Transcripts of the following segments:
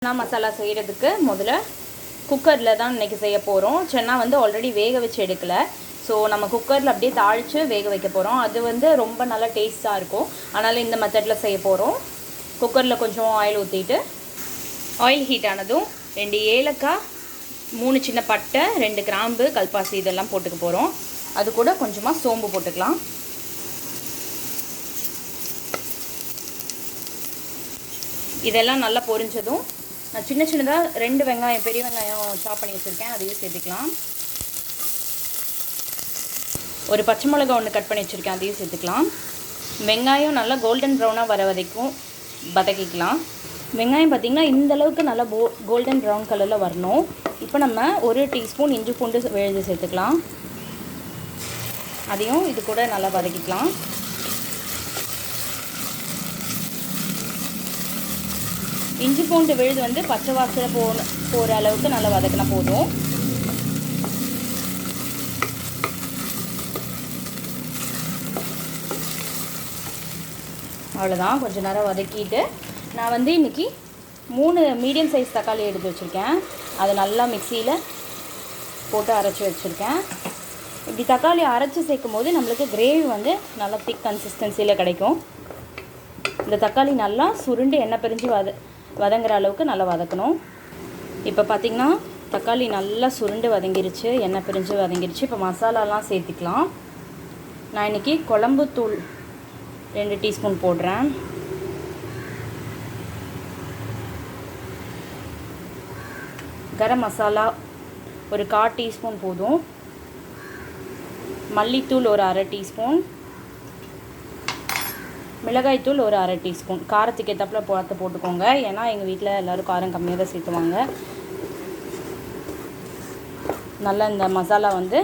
சன்னா மசாலா செய்கிறதுக்கு முதல்ல குக்கரில் தான் இன்றைக்கி செய்ய போகிறோம். சன்னா வந்து ஆல்ரெடி வேக வச்சு எடுக்கலை. ஸோ நம்ம குக்கரில் அப்படியே தாளித்து வேக வைக்க போகிறோம். அது வந்து ரொம்ப நல்லா டேஸ்ட்டாக இருக்கும். அதனால் இந்த மெத்தடில் செய்ய போகிறோம். குக்கரில் கொஞ்சம் ஆயில் ஊற்றிட்டு ஆயில் ஹீட் ஆனதும் 2 ஏலக்காய், 3 சின்ன பட்டை, 2 கிராம்பு, கல்பாசி இதெல்லாம் போட்டுக்க போகிறோம். அது கூட கொஞ்சமாக சோம்பு போட்டுக்கலாம். இதெல்லாம் நல்லா பொரிஞ்சதும் நான் சின்ன சின்னதாக 2 வெங்காயம், பெரிய வெங்காயம் சாப் பண்ணி வச்சுருக்கேன். அதையும் சேர்த்துக்கலாம். ஒரு பச்சை மிளகா ஒன்று கட் பண்ணி வச்சுருக்கேன். அதையும் சேர்த்துக்கலாம். வெங்காயம் நல்லா கோல்டன் ப்ரௌனாக வர வரைக்கும் வதக்கிக்கலாம். வெங்காயம் பார்த்திங்கன்னா இந்தளவுக்கு நல்லா கோல்டன் ப்ரௌன் கலரில் வரணும். இப்போ நம்ம 1 டீஸ்பூன் இஞ்சி பூண்டு விழுது சேர்த்துக்கலாம். அதையும் இது கூட நல்லா வதக்கிக்கலாம். இஞ்சி பூண்டு விழுது வந்து பச்சை வாசனை போகிற அளவுக்கு நல்லா வதக்கினா போதும். அவ்வளோதான். கொஞ்சம் நேரம் வதக்கிட்டு நான் வந்து இன்றைக்கி 3 மீடியம் சைஸ் தக்காளி எடுத்து வச்சுருக்கேன். அதை நல்லா மிக்சியில் போட்டு அரைச்சி வச்சுருக்கேன். இப்படி தக்காளி அரைச்சி சேர்க்கும் போது நம்மளுக்கு கிரேவி வந்து நல்லா திக் கன்சிஸ்டன்சியில் கிடைக்கும். இந்த தக்காளி நல்லா சுருண்டு எண்ணெய் பிரிஞ்சு வதங்குற அளவுக்கு நல்லா வதக்கணும். இப்போ பார்த்திங்கன்னா தக்காளி நல்லா சுருண்டு வதங்கிருச்சு, எண்ணெய் பிரிஞ்சு வதங்கிருச்சு. இப்போ மசாலாலாம் சேர்த்துக்கலாம். நான் இன்றைக்கி குழம்பு தூள் 2 டீஸ்பூன் போடுறேன். கரம் மசாலா ஒரு 1/4 டீஸ்பூன் போதும். மல்லித்தூள் ஒரு 1/2 டீஸ்பூன். மிளகாய்த்தூள் ஒரு 1/2 டீஸ்பூன். காரத்துக்கு ஏற்றப்பில் பார்த்து போட்டுக்கோங்க. ஏன்னா எங்கள் வீட்டில் எல்லோரும் காரம் கம்மியாக தான் சேர்த்துவாங்க. நல்லா இந்த மசாலா வந்து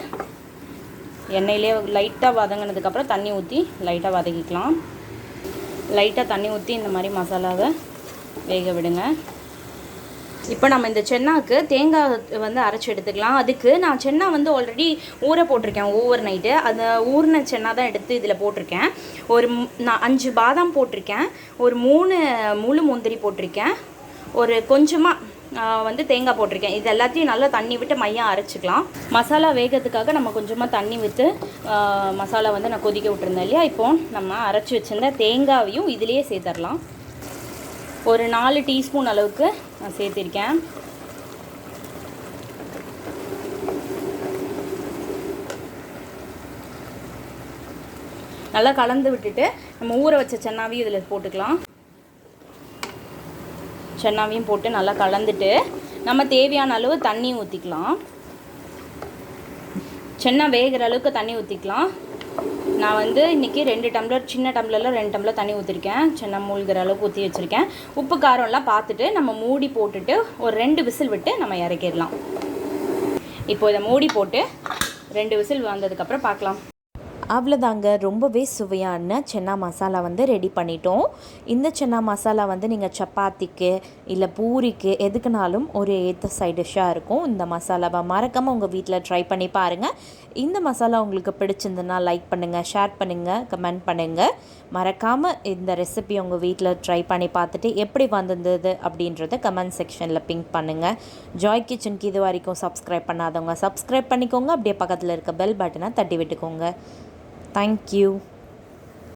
எண்ணெயிலே லைட்டாக வதங்கினதுக்கப்புறம் தண்ணி ஊற்றி லைட்டாக வதக்கிக்கலாம். லைட்டாக தண்ணி ஊற்றி இந்த மாதிரி மசாலாவை வேக விடுங்க. இப்போ நம்ம இந்த சென்னாவுக்கு தேங்காய் வந்து அரைச்சி எடுத்துக்கலாம். அதுக்கு நான் சென்னா வந்து ஆல்ரெடி ஊற போட்டிருக்கேன் ஓவர் நைட்டு. அந்த ஊறின சென்னா தான் எடுத்து இதில் போட்டிருக்கேன். நான் 5 பாதாம் போட்டிருக்கேன். ஒரு 3 முழு முந்திரி போட்டிருக்கேன். ஒரு கொஞ்சமாக வந்து தேங்காய் போட்டிருக்கேன். இது எல்லாத்தையும் நல்லா தண்ணி விட்டு மையாக அரைச்சிக்கலாம். மசாலா வேகிறதுக்காக நம்ம கொஞ்சமாக தண்ணி விட்டு மசாலா வந்து நான் கொதிக்க விட்டுருந்தேன் இல்லையா. இப்போது நம்ம அரைச்சி வச்சுருந்த தேங்காயையும் இதிலேயே சேர்த்துடலாம். ஒரு 4 டீஸ்பூன் அளவுக்கு நான் சேர்த்திருக்கேன். நல்லா கலந்து விட்டுட்டு நம்ம ஊற வச்ச சென்னாவையும் இதில் போட்டுக்கலாம். சென்னாவையும் போட்டு நல்லா கலந்துட்டு நம்ம தேவையான அளவு தண்ணி ஊற்றிக்கலாம். சென்னா வேகிற அளவுக்கு தண்ணி ஊற்றிக்கலாம். நான் வந்து இன்றைக்கி 2 டம்ளர், சின்ன டம்ளரில் 2 டம்ளர் தண்ணி ஊற்றிருக்கேன். சென்னா மூழ்கிற அளவுக்கு ஊற்றி வச்சுருக்கேன். உப்பு காரம்லாம் பார்த்துட்டு நம்ம மூடி போட்டுட்டு ஒரு 2 விசில் விட்டு நம்ம இறக்கிடலாம். இப்போ இதை மூடி போட்டு 2 விசில் வந்ததுக்கப்புறம் பார்க்கலாம். அவ்வளோதாங்க, ரொம்பவே சுவையான சென்னா மசாலா வந்து ரெடி பண்ணிட்டோம். இந்த சென்னா மசாலா வந்து நீங்கள் சப்பாத்திக்கு இல்லை பூரிக்கு எதுக்குனாலும் ஒரு ஏற்ற சைட் டிஷ்ஷாக இருக்கும். இந்த மசாலாவை மறக்காமல் உங்கள் வீட்டில் ட்ரை பண்ணி பாருங்கள். இந்த மசாலா உங்களுக்கு பிடிச்சிருந்துன்னா லைக் பண்ணுங்கள், ஷேர் பண்ணுங்கள், கமெண்ட் பண்ணுங்கள். மறக்காமல் இந்த ரெசிபி உங்கள் வீட்டில் ட்ரை பண்ணி பார்த்துட்டு எப்படி வந்திருந்தது அப்படின்றத கமெண்ட் செக்ஷனில் பிங்க் பண்ணுங்கள். ஜாய் கிச்சனுக்கு இது வரைக்கும் சப்ஸ்கிரைப் பண்ணாதவங்க சப்ஸ்கிரைப் பண்ணிக்கோங்க. அப்படியே பக்கத்தில் இருக்க பெல் பட்டனை தட்டி விட்டுக்கோங்க. Thank you.